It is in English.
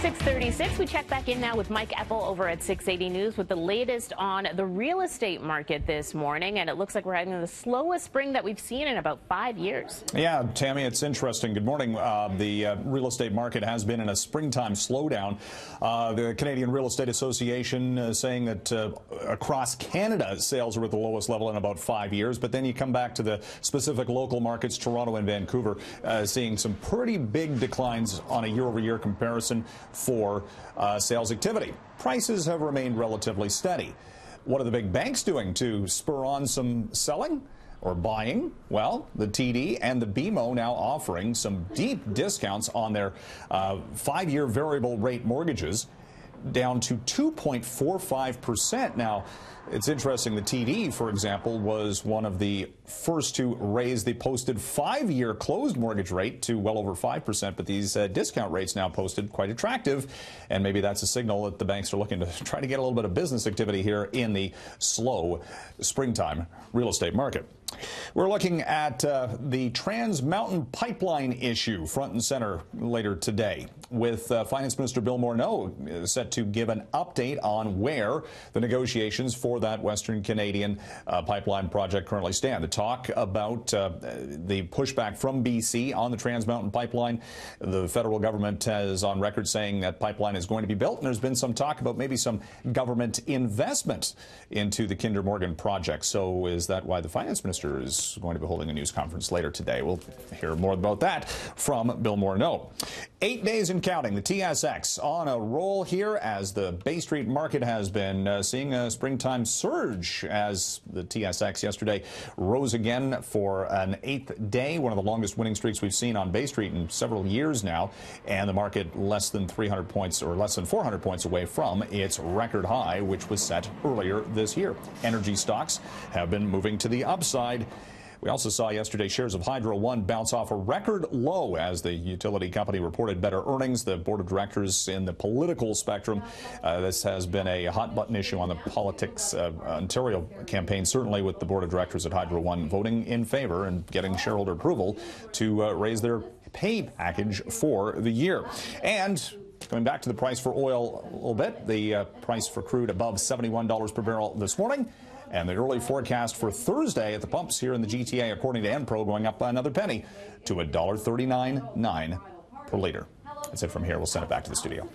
6:36. We check back in now with Mike Eppel over at 680 News with the latest on the real estate market this morning. And it looks like we're having the slowest spring that we've seen in about 5 years. Yeah, Tammy, it's interesting. Good morning. The real estate market has been in a springtime slowdown. The Canadian Real Estate Association saying that across Canada, sales are at the lowest level in about 5 years. But then you come back to the specific local markets, Toronto and Vancouver, seeing some pretty big declines on a year-over-year comparison for sales activity. Prices have remained relatively steady. What are the big banks doing to spur on some selling or buying? Well, the TD and the BMO now offering some deep discounts on their 5-year variable rate mortgages, down to 2.45%. Now, it's interesting, the TD, for example, was one of the first to raise the posted 5-year closed mortgage rate to well over 5%, but these discount rates now posted quite attractive, and maybe that's a signal that the banks are looking to try to get a little bit of business activity here in the slow springtime real estate market. We're looking at the Trans Mountain Pipeline issue front and center later today, with Finance Minister Bill Morneau set to give an update on where the negotiations for that Western Canadian pipeline project currently stand. The talk about the pushback from BC on the Trans Mountain Pipeline. The federal government is on record saying that pipeline is going to be built, and there's been some talk about maybe some government investment into the Kinder Morgan project. So is that why the Finance Minister is going to be holding a news conference later today? We'll hear more about that from Bill Morneau. 8 days and counting, the TSX on a roll here as the Bay Street market has been seeing a springtime surge as the TSX yesterday rose again for an 8th day, one of the longest winning streaks we've seen on Bay Street in several years now, and the market less than 300 points or less than 400 points away from its record high, which was set earlier this year. Energy stocks have been moving to the upside. We also saw yesterday shares of Hydro One bounce off a record low as the utility company reported better earnings. The board of directors in the political spectrum, this has been a hot button issue on the politics Ontario campaign, certainly with the board of directors at Hydro One voting in favor and getting shareholder approval to raise their pay package for the year. And coming back to the price for oil a little bit, the price for crude above $71 per barrel this morning. And the early forecast for Thursday at the pumps here in the GTA, according to Enpro, going up by another penny to $1.39.9 per liter. That's it from here. We'll send it back to the studio.